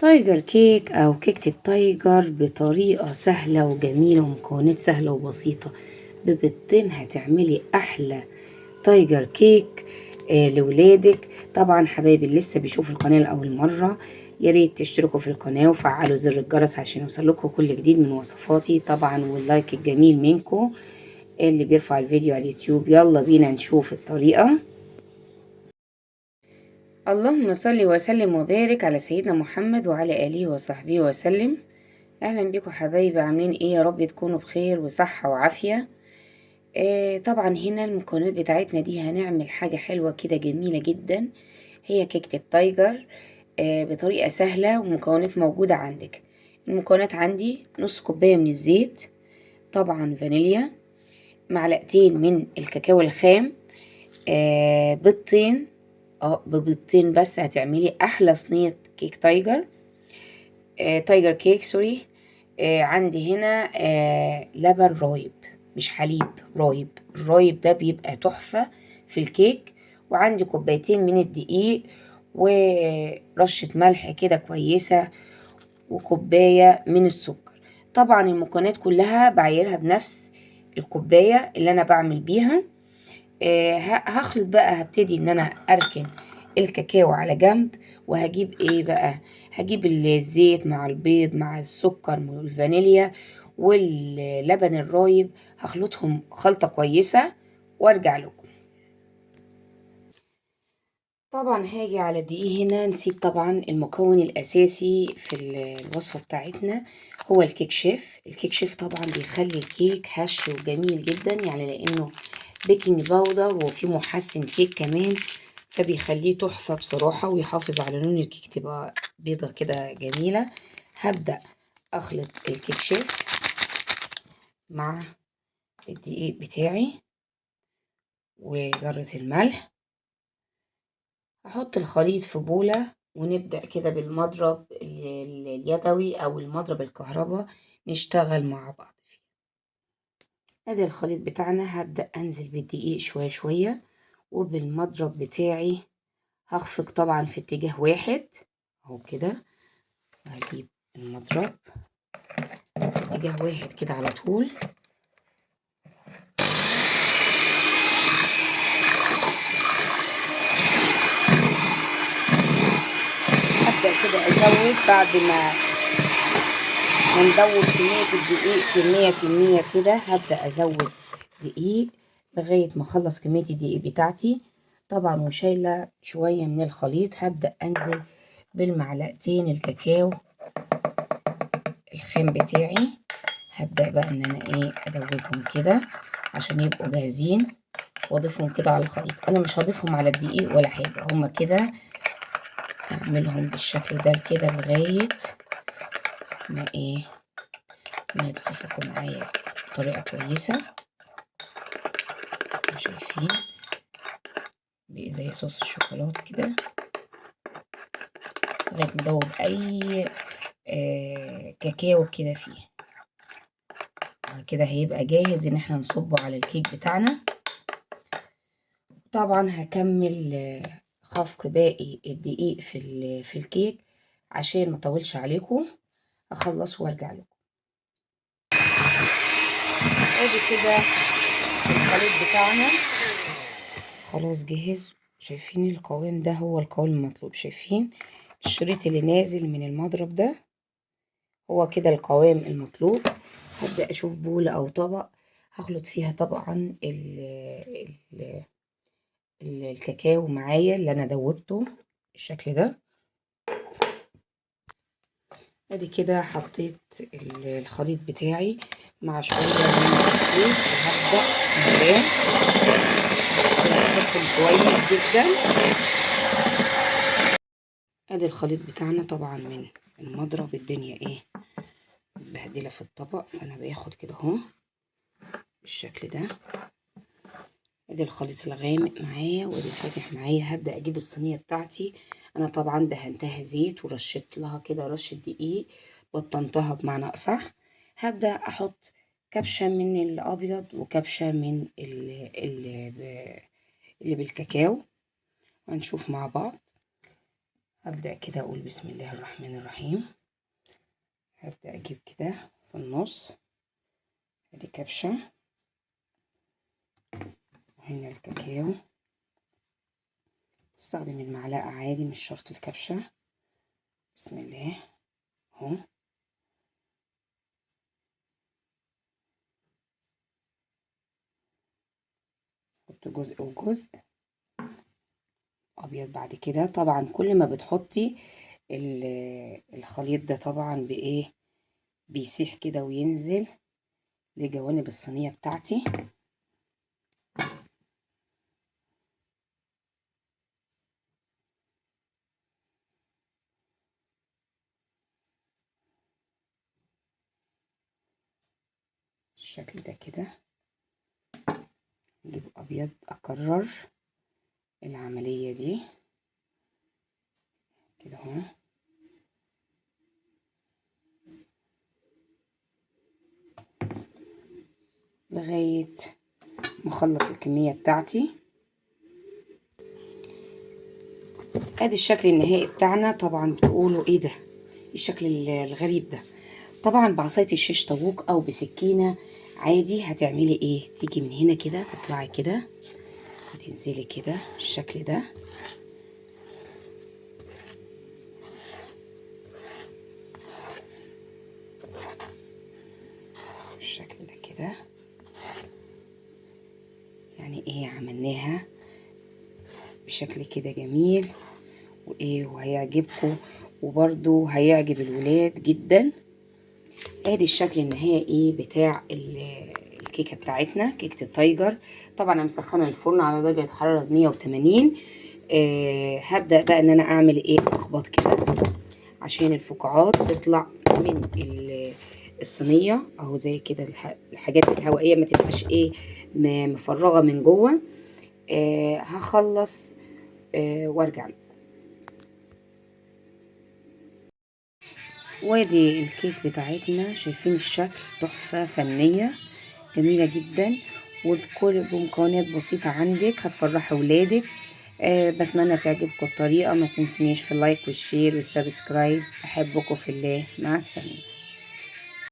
تايجر كيك او كيكة التايجر بطريقة سهلة وجميلة ومكونات سهلة وبسيطة. ببيضتين هتعملي احلى تايجر كيك لولادك. طبعا حبايبي اللي لسه بيشوفوا القناة لأول مرة، يا ريت تشتركوا في القناة وفعلوا زر الجرس عشان يوصلكوا كل جديد من وصفاتي طبعا، واللايك الجميل منكم اللي بيرفع الفيديو على اليوتيوب. يلا بينا نشوف الطريقة. اللهم صل وسلم وبارك على سيدنا محمد وعلى آله وصحبه وسلم. اهلا بيكم حبايبي، عاملين ايه؟ يا رب تكونوا بخير وصحة وعافية. طبعا هنا المكونات بتاعتنا دي هنعمل حاجة حلوة كده جميلة جدا، هي كيكة التايجر بطريقة سهلة ومكونات موجودة عندك. المكونات عندي نص كوباية من الزيت، طبعا فانيليا، معلقتين من الكاكاو الخام، بيضتين. ببيضتين بس هتعملي احلى صينية كيك تايجر، تايجر كيك سوري. عندي هنا لبن رايب مش حليب، رايب. الرايب ده بيبقى تحفة في الكيك. وعندي كوبايتين من الدقيق ورشة ملح كده كويسة، وكوباية من السكر. طبعا المكونات كلها بعيرها بنفس الكوباية اللي انا بعمل بيها. هخلط بقى، هبتدي ان انا اركن الكاكاو على جنب، وهجيب ايه بقى؟ هجيب الزيت مع البيض مع السكر والفانيليا واللبن الرايب، هخلطهم خلطة كويسة وارجع لكم. طبعا هاجي على الدقيق هنا، نسيت طبعا المكون الاساسي في الوصفة بتاعتنا هو الكيك شيف. الكيك شيف طبعا بيخلي الكيك هش وجميل جدا، يعني لانه بيكنج باودر وفي محسن كيك كمان، فبيخليه تحفة بصراحة ويحافظ على لون الكيك تبقى بيضة كده جميلة. هبدأ اخلط الكيك شيف مع الدقيق بتاعي وذرة الملح. احط الخليط في بولة ونبدأ كده بالمضرب اليدوي او المضرب الكهرباء نشتغل مع بعض فيه. ادي الخليط بتاعنا، هبدأ انزل بالدقيق شوية شوية، وبالمضرب بتاعي هخفق طبعا في اتجاه واحد اهو كده. هجيب المضرب في اتجاه واحد كده على طول. هبدأ كده ازود بعد ما ندوب كمية الدقيق كمية كده، هبدأ ازود دقيق لغاية ما اخلص كمية الدقيق بتاعتي. طبعا وشايلة شوية من الخليط، هبدأ انزل بالمعلقتين الكاكاو الخام بتاعي. هبدأ بقى ان انا ادوبهم كده عشان يبقوا جاهزين، واضيفهم كده على الخليط. انا مش هضيفهم على الدقيق ولا حاجة، هما كده هعملهم بالشكل ده كده لغاية ما ما يتخفقوا معايا بطريقة كويسة. شايفين بقى زي صوص الشوكولاتة كده، لغاية ما ادوب اي كاكاو كده فيه. كده هيبقى جاهز ان احنا نصبه على الكيك بتاعنا. طبعا هكمل خفق باقي الدقيق في الكيك عشان ما اطولش عليكم. اخلص وارجع لكم. ادي كده الخليط بتاعنا خلاص جاهز. شايفين القوام ده هو القوام المطلوب؟ شايفين الشريط اللي نازل من المضرب ده؟ هو كده القوام المطلوب. هبدأ اشوف بولة او طبق هخلط فيها طبعا الكاكاو معايا اللي انا دوبته بالشكل ده. ادي كده حطيت الخليط بتاعي مع شوية من الزيت، وهبدأ بسم الله احطهم كويس جدا. ادي الخليط بتاعنا طبعا من المضرب، الدنيا مبهدله في الطبق، فانا باخد كده اهو بالشكل ده. ادي الخليط الغامق معايا وادي الفاتح معايا. هبدا اجيب الصينيه بتاعتي. انا طبعا دهنتها زيت ورشيت لها كده رشه دقيق، بطنتها بمعنى اصح. هبدا احط كبشه من الابيض وكبشه من اللي بالكاكاو، هنشوف مع بعض. هبدأ كده اقول بسم الله الرحمن الرحيم. هبدأ اجيب كده في النص، ادي كبشة، وهنا الكاكاو. استخدم المعلقة عادي، مش شرط الكبشة. بسم الله اهو. حط جزء وجزء ابيض. بعد كده طبعا كل ما بتحطي الخليط ده طبعا بايه بيسيح كده وينزل لجوانب الصينية بتاعتي. الشكل ده كده. نجيب ابيض، اكرر العملية دي كده اهو لغاية ما اخلص الكمية بتاعتي. ادي الشكل النهائي بتاعنا. طبعا بتقولوا ايه ده، الشكل الغريب ده. طبعا بعصاية الشيش طاووق او بسكينة عادي هتعملي ايه، تيجي من هنا كده، تطلعي كده وتنزلي كده بالشكل ده. بالشكل ده كده. يعني ايه، عملناها بشكل كده جميل وايه، وهيعجبكم وبرده هيعجب الولاد جدا. ادي الشكل النهائي بتاع الكيكه بتاعتنا، كيكه التايجر. طبعا انا مسخنه الفرن على درجه حراره 180. هبدا بقى ان انا اعمل ايه، اخبط كده عشان الفقاعات تطلع من الصينيه اهو، زي كده الحاجات الهوائيه ما تبقاش ايه مفرغه من جوه. هخلص وارجع لكم. وادي الكيك بتاعتنا، شايفين الشكل، تحفه فنيه جميله جدا، والكل بمكونات بسيطه عندك هتفرحي ولادك. بتمنى تعجبكم الطريقه. ما تنسونيش في اللايك والشير والسبسكرايب. احبكم في الله، مع السلامه.